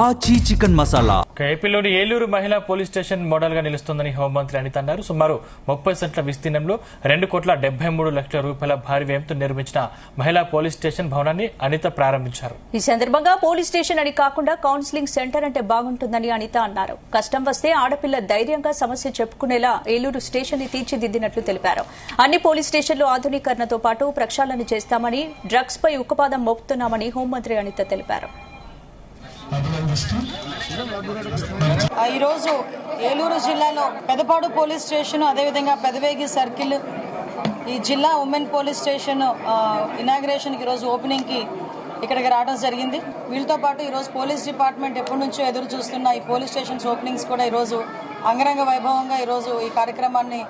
ఆచి చికెన్ మసాలా. ఏపీలోని ఏలూరు మహిళా పోలీస్ స్టేషన్ మోడల్ గా నిలుస్తుందని హోంమంత్రి అనిత అన్నారు. సుమారు 30 సెంట్ల విస్తీర్ణంలో 2,73,00,000 రూపాయల భారీ వ్యయంతో నిర్మించిన మహిళా పోలీస్ స్టేషన్ భవనాన్ని అనిత ప్రారంభించారు. ఈ సందర్భంగా పోలీస్ స్టేషన్ అని కాకుండా కౌన్సిలింగ్ సెంటర్ అంటే బాగుంటుందని అనిత అన్నారు. కష్టం వస్తే ఆడపిల్ల ధైర్యంగా సమస్య చెప్పుకునేలా ఏలూరు స్టేషన్ ని తీర్చిదిద్దినట్లు తెలిపారు. అన్ని పోలీస్ స్టేషన్లు ఆధునీకరణతో పాటు ప్రక్షాళన చేస్తామని, డ్రగ్స్ పై ఉక్కుపాదం మోపుతున్నామని హోంమంత్రి అనిత తెలిపారు. ఈరోజు ఏలూరు జిల్లాలో పెదపాడు పోలీస్ స్టేషన్, అదేవిధంగా పెదవేగి సర్కిల్, ఈ జిల్లా ఉమెన్ పోలీస్ స్టేషన్ ఇనాగ్రేషన్కి ఈరోజు ఓపెనింగ్కి ఇక్కడికి రావడం జరిగింది. వీళ్ళతో పాటు ఈరోజు పోలీస్ డిపార్ట్మెంట్ ఎప్పటి నుంచో ఎదురు చూస్తున్న ఈ పోలీస్ స్టేషన్స్ ఓపెనింగ్స్ కూడా ఈరోజు అంగరంగ వైభవంగా ఈరోజు ఈ కార్యక్రమాన్ని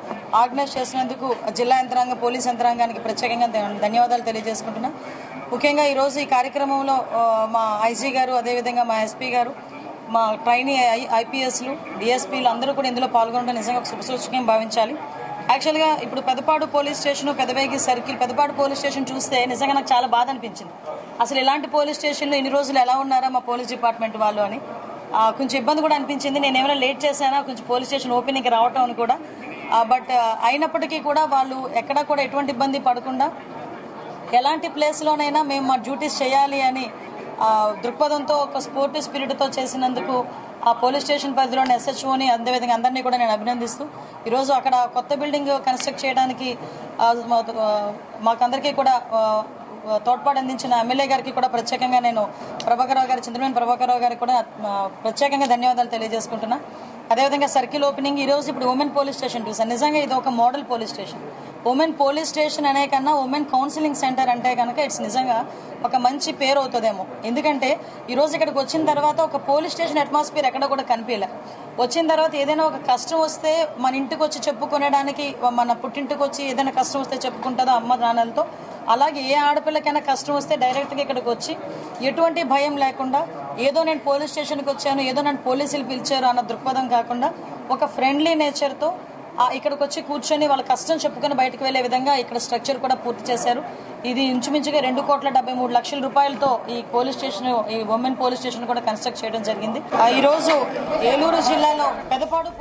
ఆర్గనైజ్ చేసినందుకు జిల్లా యంత్రాంగం, పోలీస్ యంత్రాంగానికి ప్రత్యేకంగా ధన్యవాదాలు తెలియజేసుకుంటున్నా. ముఖ్యంగా ఈరోజు ఈ కార్యక్రమంలో మా ఐజీ గారు, అదేవిధంగా మా ఎస్పీ గారు, మా ట్రైనీ ఐపీఎస్లు, డిఎస్పీలు అందరూ కూడా ఇందులో పాల్గొనడం నిజంగా ఒక శుభసూచకంగా భావించాలి. యాక్చువల్గా ఇప్పుడు Pedapadu police station, Pedavegi circle, Pedapadu police station చూస్తే నిజంగా నాకు చాలా బాధ అనిపించింది. అసలు ఇలాంటి పోలీస్ స్టేషన్లో ఇన్ని రోజులు ఎలా ఉన్నారా మా పోలీస్ డిపార్ట్మెంట్ వాళ్ళు అని కొంచెం ఇబ్బంది కూడా అనిపించింది. నేను ఏమైనా లేట్ చేశానా కొంచెం పోలీస్ స్టేషన్ ఓపెనింగ్కి రావటం అని కూడా. బట్ అయినప్పటికీ కూడా వాళ్ళు ఎక్కడా కూడా ఎటువంటి ఇబ్బంది పడకుండా ఎలాంటి ప్లేస్లోనైనా మేము మా డ్యూటీస్ చేయాలి అని దృక్పథంతో, ఒక స్పోర్టివ్ స్పిరిట్తో చేసినందుకు ఆ పోలీస్ స్టేషన్ పరిధిలోని ఎస్హెచ్ఓని, అదేవిధంగా అందరినీ కూడా నేను అభినందిస్తూ ఈరోజు అక్కడ కొత్త బిల్డింగ్ కన్స్ట్రక్ట్ చేయడానికి మాకందరికీ కూడా తోడ్పాటు అందించిన ఎమ్మెల్యే గారికి కూడా ప్రత్యేకంగా నేను ప్రభాకరరావు గారి, చింతమనేని ప్రభాకరరావు గారికి కూడా ప్రత్యేకంగా ధన్యవాదాలు తెలియజేసుకుంటున్నా. అదేవిధంగా సర్కిల్ ఓపెనింగ్ ఈరోజు ఇప్పుడు ఉమెన్ పోలీస్ స్టేషన్ చూసాను. నిజంగా ఇది ఒక model police station. Women police station అనే కన్నా ఉమెన్ కౌన్సిలింగ్ సెంటర్ అంటే కనుక ఇట్స్ నిజంగా ఒక మంచి పేరు అవుతుందేమో. ఎందుకంటే ఈరోజు ఇక్కడికి వచ్చిన తర్వాత ఒక పోలీస్ స్టేషన్ అట్మాస్ఫియర్ ఎక్కడ కూడా కనిపించలే. వచ్చిన తర్వాత ఏదైనా ఒక కష్టం వస్తే మన ఇంటికి వచ్చి చెప్పుకునేడానికి, మన పుట్టింటికి వచ్చి ఏదైనా కష్టం వస్తే చెప్పుకుంటుందో అమ్మ నాన్నలతో, అలాగే ఏ ఆడపిల్లకైనా కష్టం వస్తే డైరెక్ట్గా ఇక్కడికి వచ్చి ఎటువంటి భయం లేకుండా ఏదో నేను పోలీస్ స్టేషన్కి వచ్చాను, ఏదో నన్ను పోలీసులు పిలిచారు అన్న దృక్పథం కాకుండా ఒక ఫ్రెండ్లీ నేచర్తో ఇక్కడికి వచ్చి కూర్చొని వాళ్ళ కష్టం చెప్పుకొని బయటకు వెళ్లే విధంగా ఇక్కడ స్ట్రక్చర్ కూడా పూర్తి చేశారు. ఇది ఇంచుమించుగా 2,73,00,000 రూపాయలతో ఈ పోలీస్ స్టేషన్, ఈ ఉమెన్ పోలీస్ స్టేషన్ కూడా కన్స్ట్రక్ట్ చేయడం జరిగింది. ఈరోజు ఏలూరు జిల్లాలో పెదపాడు